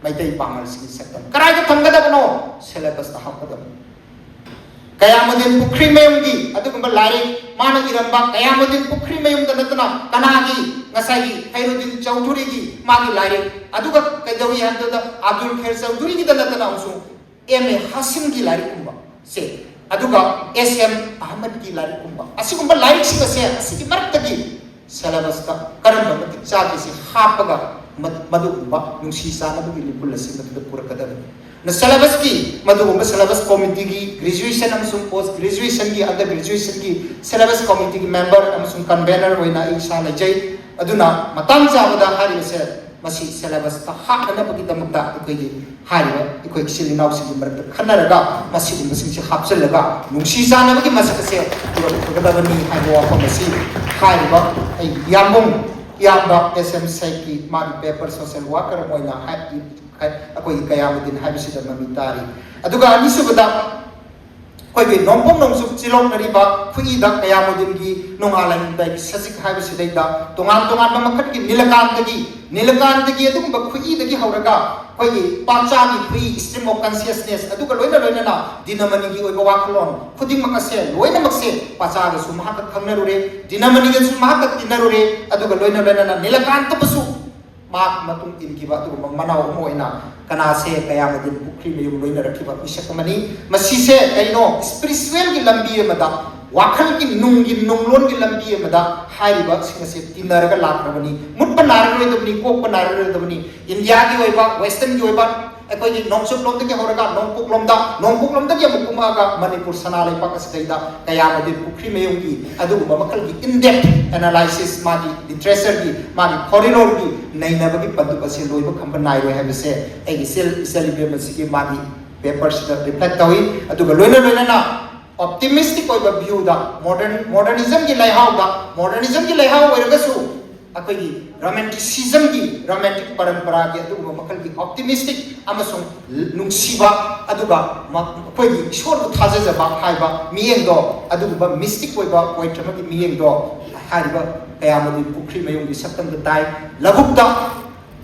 maitai pangal sigi saktam karai ga thangada no syllabus ta hakada Kayamuddin Pukri Mayumgi adugumba lari mana iramba Kayamuddin Pukri Mayum da natna kanagi ngasai Khairuddin Chowdhury gi magi lari aduga kaidawi handa da Abdul Khair Chowdhury gi da natna usu M.A. Hasim gi lari kumba se aduga S.M. Ahmad gi lari kumba asigumba lari singa se asigi marakta gi syllabus ta karamba matik cha gi se hapaga madugumba nungsi sana bagi limpul lasi madu pura kadar na syllabus ki madugumba syllabus committee ki graduation amsung post graduation ki under graduation ki syllabus committee ki member amsung convener hoina isa lajai aduna matang jabada hari se masi syllabus ta hakna bagi damukta ikoi hari ikoi silinau si merta khanaraga masi umsing si hapsalaga nungsi sana bagi masa se pura kadar ni hawa pa masi hari ba ai yambong Yamba SMC ki mari paper social worker moina hai akoi kayamudin habisida mamitari aduga ani subada koi bi nompom nongsu chilong nari ba khui da kayamudin gi nongalan da sasik habisida da tongan mamakhat ki nilakant gi adum ba khui da gi hauraga koi gi pacha gi khui stream of consciousness aduga loina na dinamani gi oiba waklon khuding makase loina makse pacha ga sumha ka khamnerure dinamani ga sumha ka tinarure aduga loina na nilakant basu mak matung in kiba tu manau moina kana se kaya madin pukri me loina rakhiba isakamani masise kaino spiritual gi lambi mada wakhal gi nunglon gi lambi mada hariba singase tinaraga lakrabani mutpa narare dobni kokpa narare dobni india gi oiba western gi oiba akoi gi nongsuk lom de horaga nongpuk lom da gi mukuma ga manipur sanalai pakasdaida kaya madin pukri me yungi adu makal gi in depth analysis magi literature gi magi corridor gi naina bagi padu pasi loiba khamban nai ro have se ai celebrate si gi magi papers da reflect tawi adu ga loina na optimistic oiba view da modernism gi laihau oiraga su akoi gi romanticism gi romantic parampara gi adu makal gi optimistic amasung nungsiba adu ga akoi gi shor thaja ja ba haiba miyeng do adu ba mystic oiba point ma gi miyeng do hariba kayamudi pukri mayung gi saktam da tai labukda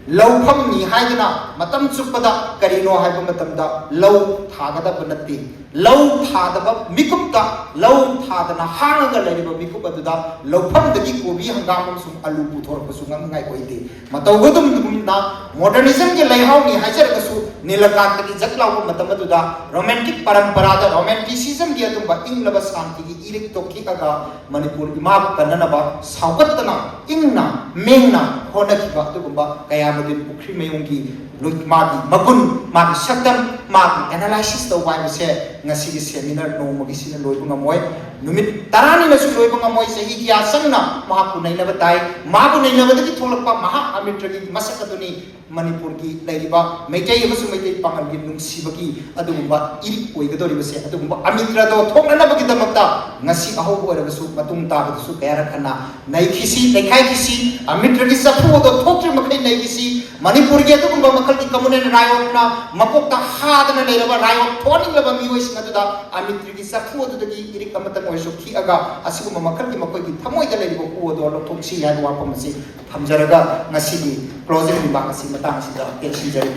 lawpham ni haidana matam chuppada karino haiba matam da law thagada banati law thadaba mikupta law thadana hanga leriba mikup aduda lawpham dagi kobi hangam sum alu puthor pasu ngai koide mataw godum na modernism ge laihau ni hajar kasu nilakant gi jaklaw matam aduda romantic parampara da romanticism gi adum ba inglaba santi gi irik tokki aga manipur ima kanana ba saukatna ingna mengna hona ki ba adugumba kaya madin pukri mayungi magi magun magi sakdam magi analysis to why se ngasi gi seminar no magi sina loibu ngamoi numit tarani na su loibu ngamoi sahi gi asangna mahapu naina batai mabu naina badagi tholakpa maha amitra gi masakaduni manipur gi lairiba meitai amusu meitai pangal gi nungsibagi adugumba iri oigadori base adugumba amitra do thongna bagi damakta ngasi aho oirabasu matung ta su kayara khana naikisi naikai kisi amitra gi sapu do thokri makai naikisi manipur gi adugumba makal gi communal riot na mapokta hadana leiraba riot thoning laba mioi singa da amitra gi sapu do gi iri kamata moiso ki aga asiguma makal gi makoi gi thamoi da leiriba ku do lo thoksi ya wa pamasi thamjaraga ngasi gi closing remark asi matang sida tension jari